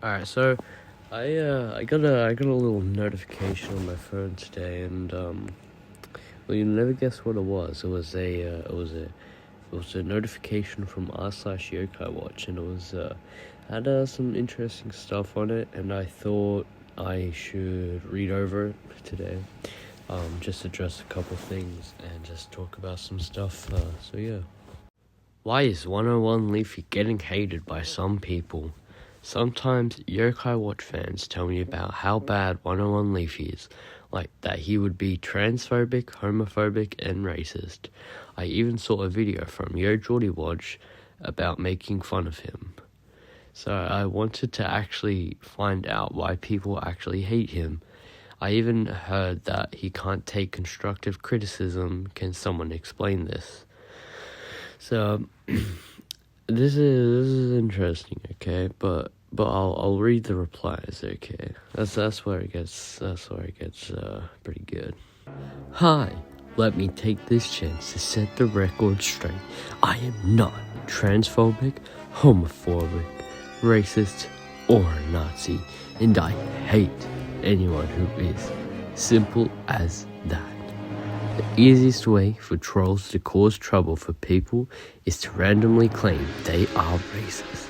Alright, so I got a little notification on my phone today, and well, you'll never guess what it was. It was a notification from r/Yokai Watch, and it was had some interesting stuff on it, and I thought I should read over it today. Just address a couple things and just talk about some stuff. So yeah. Why is 101Leafy getting hated by some people? Sometimes Yokai Watch fans tell me about how bad 101Leafy is, like that he would be transphobic, homophobic, and racist. I even saw a video from yo-Jordie Watch about making fun of him. So I wanted to actually find out why people actually hate him. I even heard that he can't take constructive criticism. Can someone explain this? So this is interesting, okay, but I'll read the replies, okay. That's where it gets pretty good. Hi, let me take this chance to set the record straight. I am not transphobic, homophobic, racist, or a Nazi, and I hate anyone who is. Simple as that. The easiest way for trolls to cause trouble for people is to randomly claim they are racist.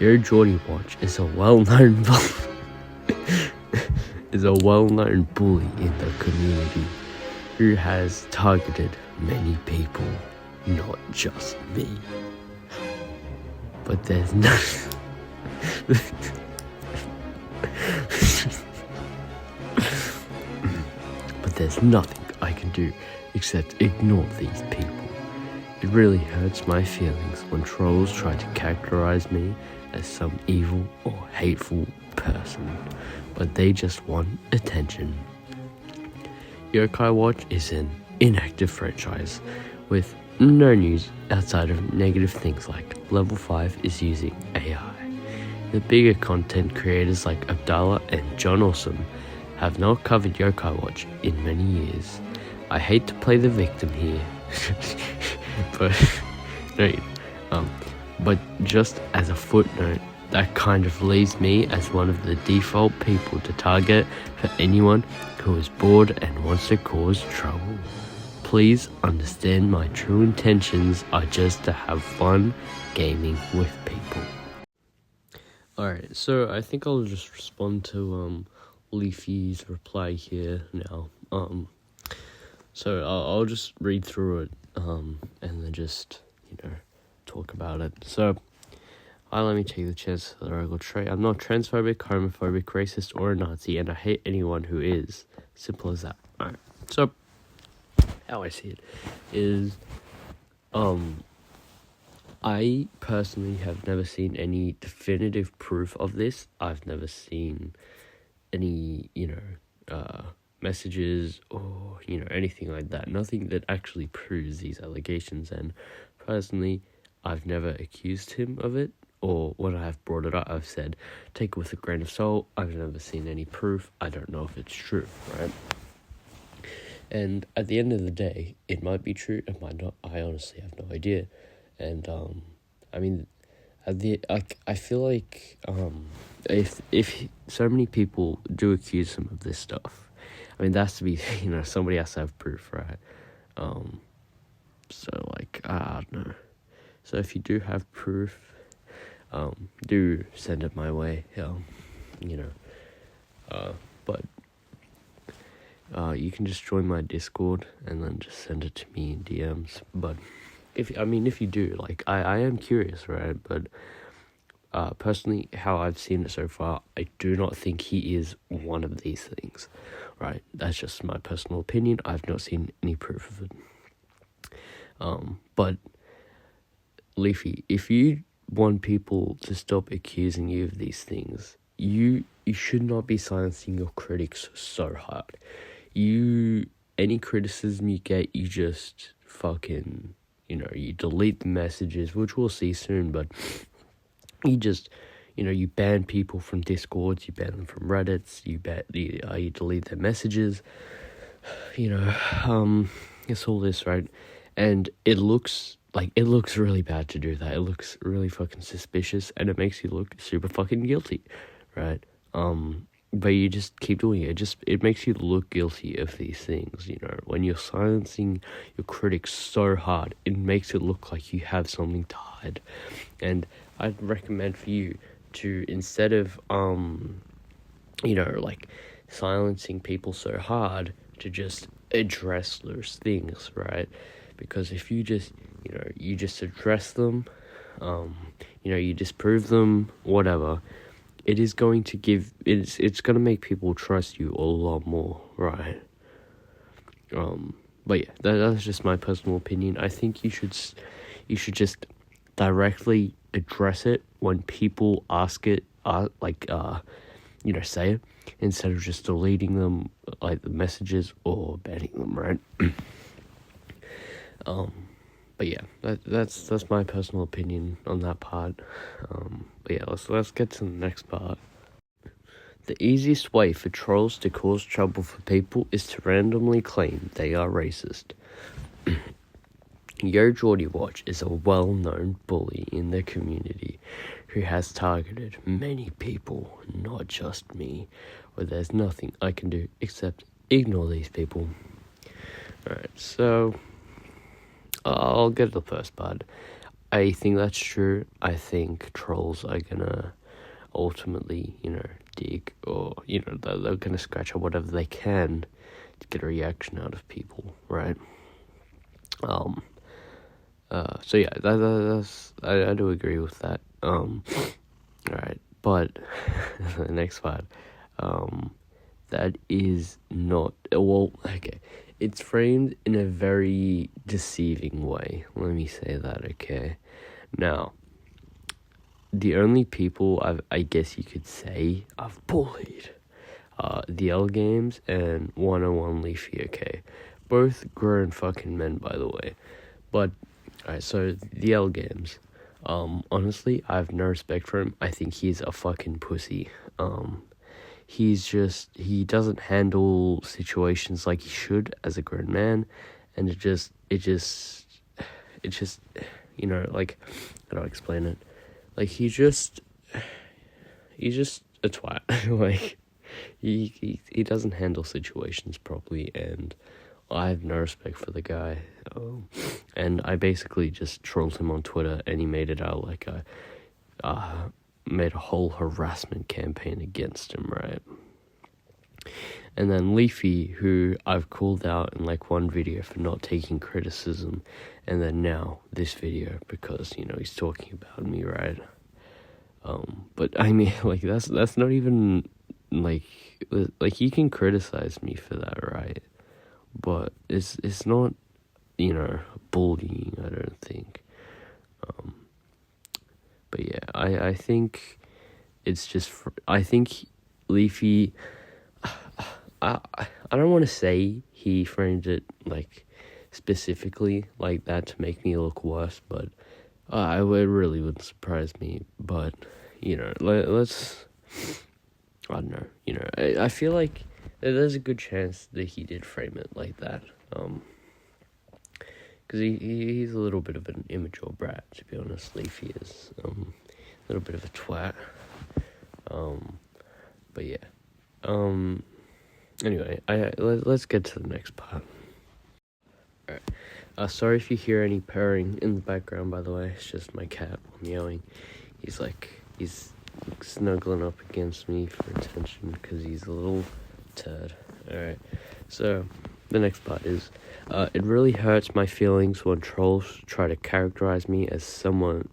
yo-Jordie Watch is a well-known bully in the community who has targeted many people, not just me. But there's no but there's nothing I can do except ignore these people. It really hurts my feelings when trolls try to characterize me as some evil or hateful person, but they just want attention. Yokai Watch is an inactive franchise with no news outside of negative things like Level 5 is using AI. The bigger content creators like Abdallah and John Awesome have not covered Yokai Watch in many years. I hate to play the victim here, but just as a footnote, that kind of leaves me as one of the default people to target for anyone who is bored and wants to cause trouble. Please understand my true intentions are just to have fun gaming with people. Alright, so I think I'll just respond to Leafy's reply here now. So I'll just read through it, and then just, talk about it. So, let me take the chance that I will try. I'm not transphobic, homophobic, racist, or a Nazi, and I hate anyone who is. Simple as that. Alright, so, how I see it is, I personally have never seen any definitive proof of this. I've never seen any, messages or, anything like that. Nothing that actually proves these allegations, and personally, I've never accused him of it, or when I have brought it up, I've said, take it with a grain of salt. I've never seen any proof. I don't know if it's true, right? And at the end of the day, it might be true, it might not. I honestly have no idea. And, I feel like, if so many people do accuse him of this stuff, that has to be, somebody has to have proof, right? So, I don't know. So if you do have proof, do send it my way, but you can just join my Discord and then just send it to me in DMs. But if you do, I am curious, right? But personally, how I've seen it so far, I do not think he is one of these things, right? That's just my personal opinion. I've not seen any proof of it. But Leafy, if you want people to stop accusing you of these things, you should not be silencing your critics so hard. Any criticism you get, you just fucking, you delete the messages, which we'll see soon, but you just, you ban people from Discords, you ban them from Reddits, you delete their messages, it's all this, right? And it looks like, it looks really bad to do that. It looks really fucking suspicious, and it makes you look super fucking guilty, right? But you just keep doing it. It makes you look guilty of these things, you know. When you're silencing your critics so hard, it makes it look like you have something to hide. And I'd recommend for you to, instead of, you know, like, silencing people so hard, to just address those things, right? Because if you just, you know, you just address them, you know, you disprove them, whatever, it is going to it's going to make people trust you a lot more, right? But yeah, that's just my personal opinion. I think you should just directly address it when people ask it, you know, say it, instead of just deleting them, like, the messages, or banning them, right? But yeah, that's my personal opinion on that part. But yeah, let's get to the next part. The easiest way for trolls to cause trouble for people is to randomly claim they are racist. Yo-Jordie Watch is a well-known bully in the community who has targeted many people, not just me, where there's nothing I can do except ignore these people. Alright, so I'll get to the first part. I think that's true. I think trolls are gonna ultimately, you know, dig, or, you know, they're gonna scratch up whatever they can to get a reaction out of people, right? So yeah, that's I do agree with that. Alright, but the next part, that is not, well, okay, it's framed in a very deceiving way, let me say that, okay? Now, the only people I guess you could say I've bullied, the L Games and 101Leafy, okay? Both grown fucking men, by the way. But, alright, so the L Games, honestly, I have no respect for him. I think he's a fucking pussy. He doesn't handle situations like he should as a grown man, and it just, you know, like, how do I explain it? Like, he's just a twat. Like, he doesn't handle situations properly, and I have no respect for the guy. And I basically just trolled him on Twitter, and he made it out like I made a whole harassment campaign against him, right? And then Leafy, who I've called out in like one video for not taking criticism, and then now this video because, you know, he's talking about me, right? But I mean, like, that's not even, like, you can criticize me for that, right? But it's not, you know, bullying, I don't think. But yeah, I think it's just, I think Leafy, I don't want to say he framed it, like, specifically like that to make me look worse, but it really wouldn't surprise me. But, you know, let's, I don't know, you know, I feel like there's a good chance that he did frame it like that, because he's a little bit of an immature brat, to be honest. Leafy is, a little bit of a twat, but yeah, anyway, let's get to the next part. Alright, sorry if you hear any purring in the background, by the way. It's just my cat meowing. He's snuggling up against me for attention because he's a little turd. Alright, so the next part is, it really hurts my feelings when trolls try to characterize me as some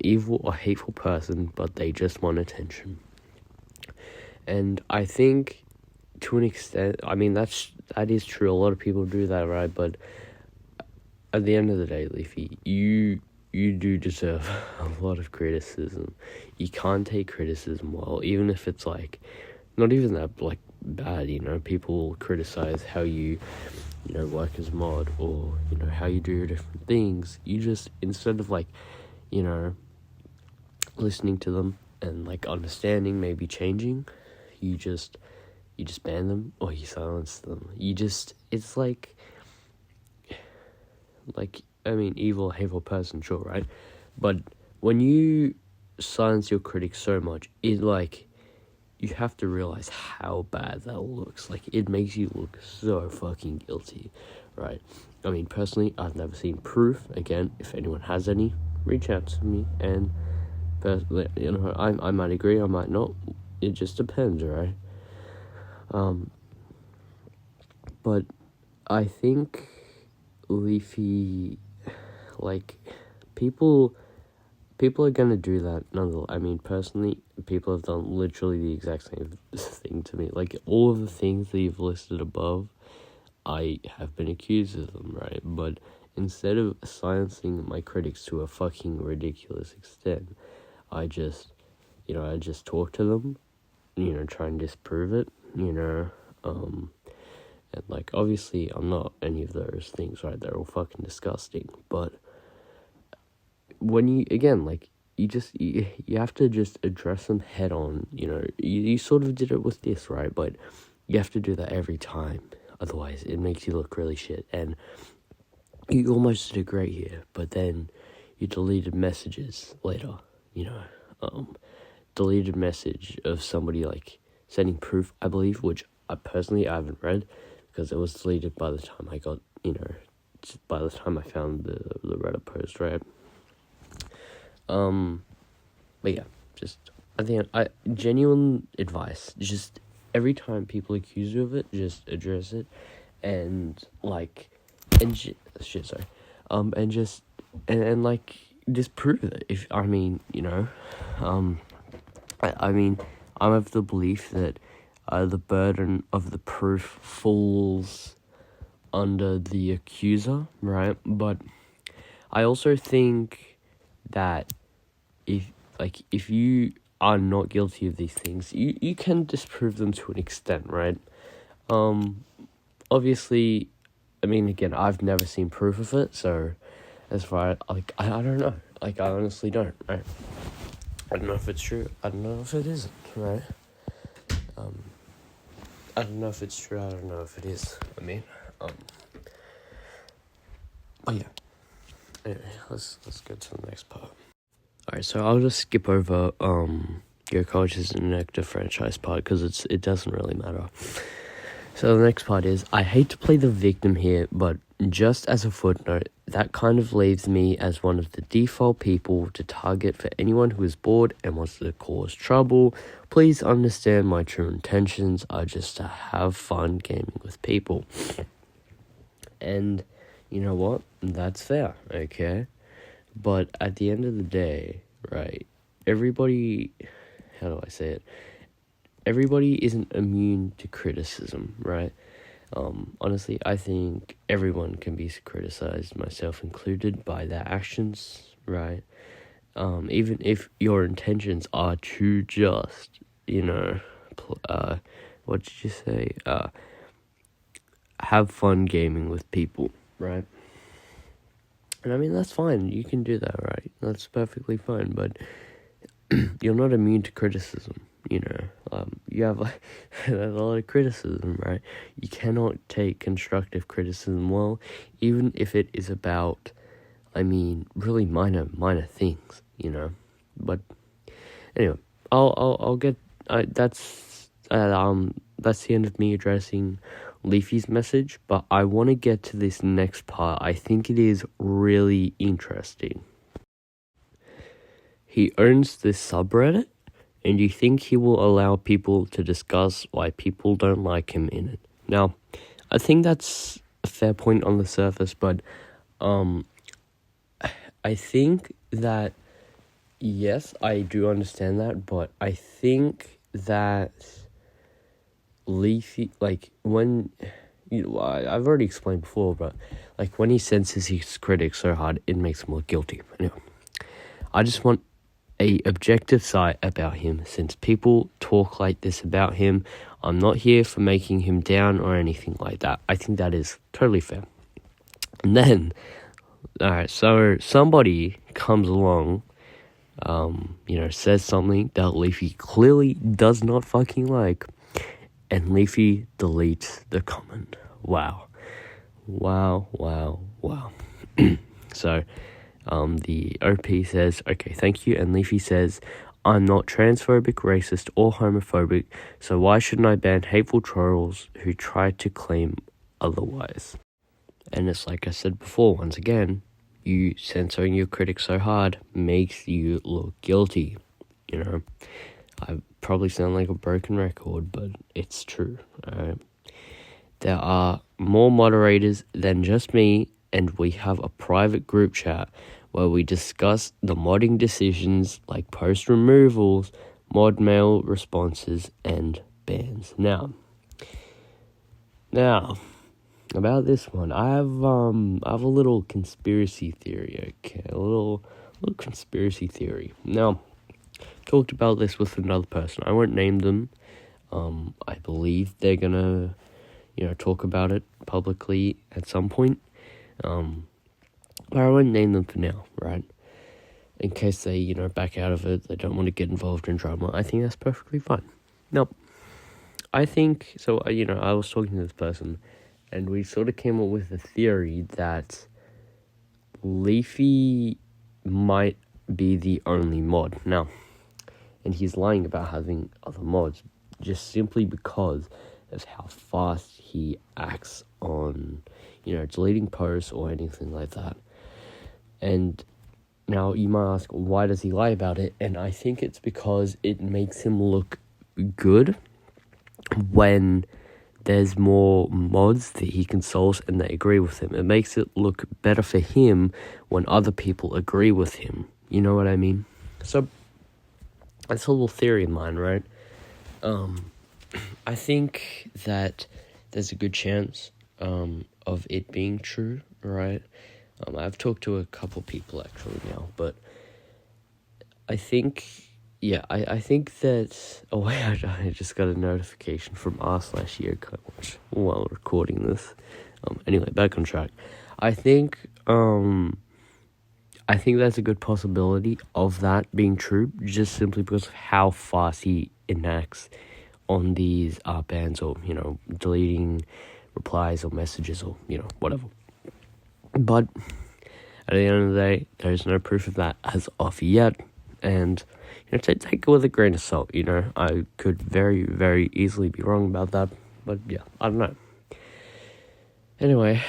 evil or hateful person, but they just want attention. And I think, to an extent, I mean, that is true. A lot of people do that, right? But at the end of the day, Leafy, you do deserve a lot of criticism. You can't take criticism well, even if it's, like, not even that, like, bad, you know. People criticize how you know, work as mod, or, you know, how you do different things. You just, instead of, like, you know, listening to them and, like, understanding, maybe changing, you just ban them, or you silence them. It's like, evil, hateful person, sure, right? But when you silence your critics so much, you have to realize how bad that looks. Like, it makes you look so fucking guilty, right? I mean, personally, I've never seen proof. Again, if anyone has any, reach out to me, and I might agree, I might not. It just depends, right? But I think leafy, people are gonna do that nonetheless. I mean, personally, people have done literally the exact same thing to me. Like, all of the things that you've listed above, I have been accused of them, right? But instead of silencing my critics to a fucking ridiculous extent, I just talk to them, try and disprove it, and obviously I'm not any of those things, right? They're all fucking disgusting. But when you have to just address them head on. You sort of did it with this, right? But you have to do that every time, otherwise it makes you look really shit. And you almost did great here, but then you deleted messages later, deleted message of somebody sending proof, I believe, which I haven't read, because it was deleted by the time I got, by the time I found the Reddit post, right? But yeah, just, I think, genuine advice, just every time people accuse you of it, just address it, and just prove it. I'm of the belief that the burden of the proof falls under the accuser, right? But I also think that if you are not guilty of these things, you can disprove them to an extent, right? Obviously, again, I've never seen proof of it, so as far I don't know. I honestly don't, right? I don't know if it's true. I don't know if it isn't, right? I don't know if it's true. I don't know if it is. But yeah. Anyway, let's get to the next part. Alright, so I'll just skip over Your College is an Active franchise part, because it doesn't really matter. So the next part is, I hate to play the victim here, but just as a footnote, that kind of leaves me as one of the default people to target for anyone who is bored and wants to cause trouble. Please understand my true intentions are just to have fun gaming with people. And you know what? That's fair, okay? But at the end of the day, right, everybody, how do I say it? Everybody isn't immune to criticism, right? Honestly, I think everyone can be criticized, myself included, by their actions, right? Even if your intentions are to just, what did you say? Have fun gaming with people, right? And that's fine. You can do that, right? That's perfectly fine. But you're not immune to criticism, You have a lot of criticism, right? You cannot take constructive criticism well, even if it is about, really minor things, But anyway, I'll get. That's the end of me addressing Leafy's message, but I want to get to this next part. I think it is really interesting. He owns this subreddit, and you think he will allow people to discuss why people don't like him in it. Now, I think that's a fair point on the surface, but I think that, yes, I do understand that, but I think that Leafy, when, I've already explained before, but, when he senses his critics so hard, it makes him look guilty. Anyway, I just want a objective side about him, since people talk like this about him. I'm not here for making him down or anything like that. I think that is totally fair. And then, alright, so somebody comes along, says something that Leafy clearly does not fucking like, and Leafy deletes the comment. Wow. So, the OP says, okay, thank you, and Leafy says, I'm not transphobic, racist, or homophobic, so why shouldn't I ban hateful trolls who try to claim otherwise? And it's like I said before, once again, you censoring your critics so hard makes you look guilty. You know, I probably sound like a broken record, but it's true. There are more moderators than just me, and we have a private group chat where we discuss the modding decisions like post removals, mod mail responses, and bans. Now, about this one, I have a little conspiracy theory. Okay, a little conspiracy theory. Now, talked about this with another person. I won't name them. I believe they're gonna, talk about it publicly at some point. But I won't name them for now, right? In case they, back out of it, they don't want to get involved in drama. I think that's perfectly fine. Now, I think, so, I was talking to this person, and we sort of came up with a theory that Leafy might be the only mod. Now, and he's lying about having other mods, just simply because of how fast he acts on, deleting posts or anything like that. And now you might ask, why does he lie about it? And I think it's because it makes him look good when there's more mods that he consoles and they agree with him. It makes it look better for him when other people agree with him. You know what I mean? So, that's a little theory of mine, right? I think that there's a good chance of it being true, right? I've talked to a couple people actually now, but I think, I think that, I just got a notification from r/YoCoach while recording this. Anyway, back on track. I think that's a good possibility of that being true, just simply because of how fast he enacts on these bans or, deleting replies or messages or, whatever. But at the end of the day, there's no proof of that as of yet. And, take it with a grain of salt, I could very, very easily be wrong about that. But yeah, I don't know. Anyway,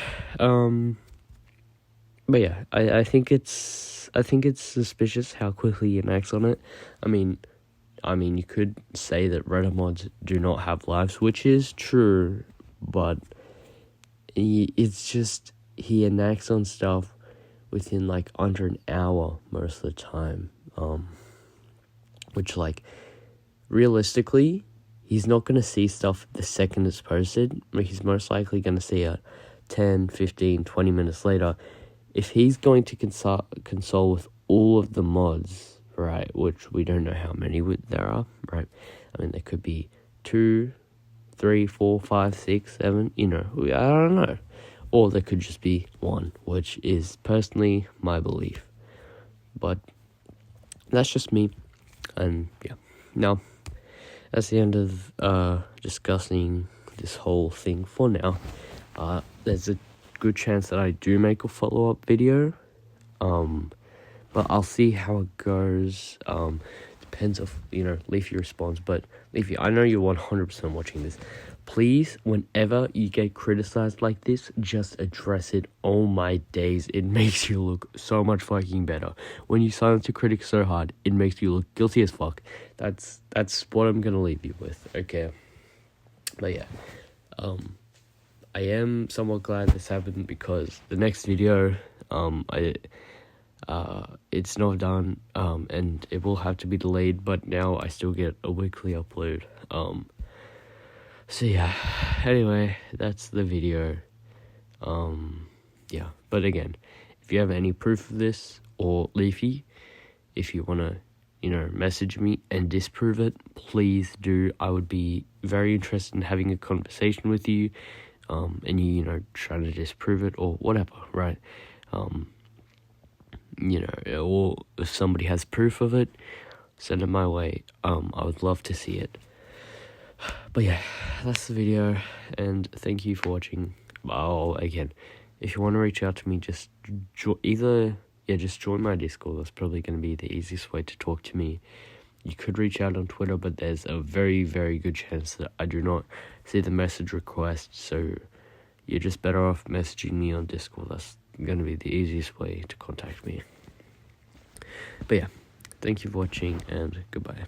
but yeah, I think it's suspicious how quickly he enacts on it. I mean, you could say that Reddit mods do not have lives, which is true, but it's just he enacts on stuff within like under an hour most of the time. Which realistically, he's not going to see stuff the second it's posted. He's most likely going to see it 10, 15, 20 minutes later. If he's going to console with all of the mods, right, which we don't know how many there are, right? I mean, there could be 2, 3, 4, 5, 6, 7, I don't know. Or there could just be one, which is personally my belief. But that's just me. And yeah, now that's the end of discussing this whole thing for now. There's a good chance that I do make a follow-up video, but I'll see how it goes. Depends if Leafy responds. But Leafy, I know you're 100% watching this. Please, whenever you get criticized like this, just address it. Oh my days, it makes you look so much fucking better. When you silence your critics so hard, it makes you look guilty as fuck. That's what I'm gonna leave you with, okay? But yeah, I am somewhat glad this happened because the next video, it's not done, and it will have to be delayed, but now I still get a weekly upload. So yeah, anyway, that's the video. Yeah, but again, if you have any proof of this, or Leafy, if you want to, message me and disprove it, please do. I would be very interested in having a conversation with you, and you, trying to disprove it or whatever, right? Or if somebody has proof of it, send it my way. I would love to see it. But yeah, that's the video, and thank you for watching. Oh, again, if you want to reach out to me, just just join my Discord. That's probably going to be the easiest way to talk to me. You could reach out on Twitter, but there's a very, very good chance that I do not see the message request, so you're just better off messaging me on Discord. That's going to be the easiest way to contact me. But yeah, thank you for watching, and goodbye.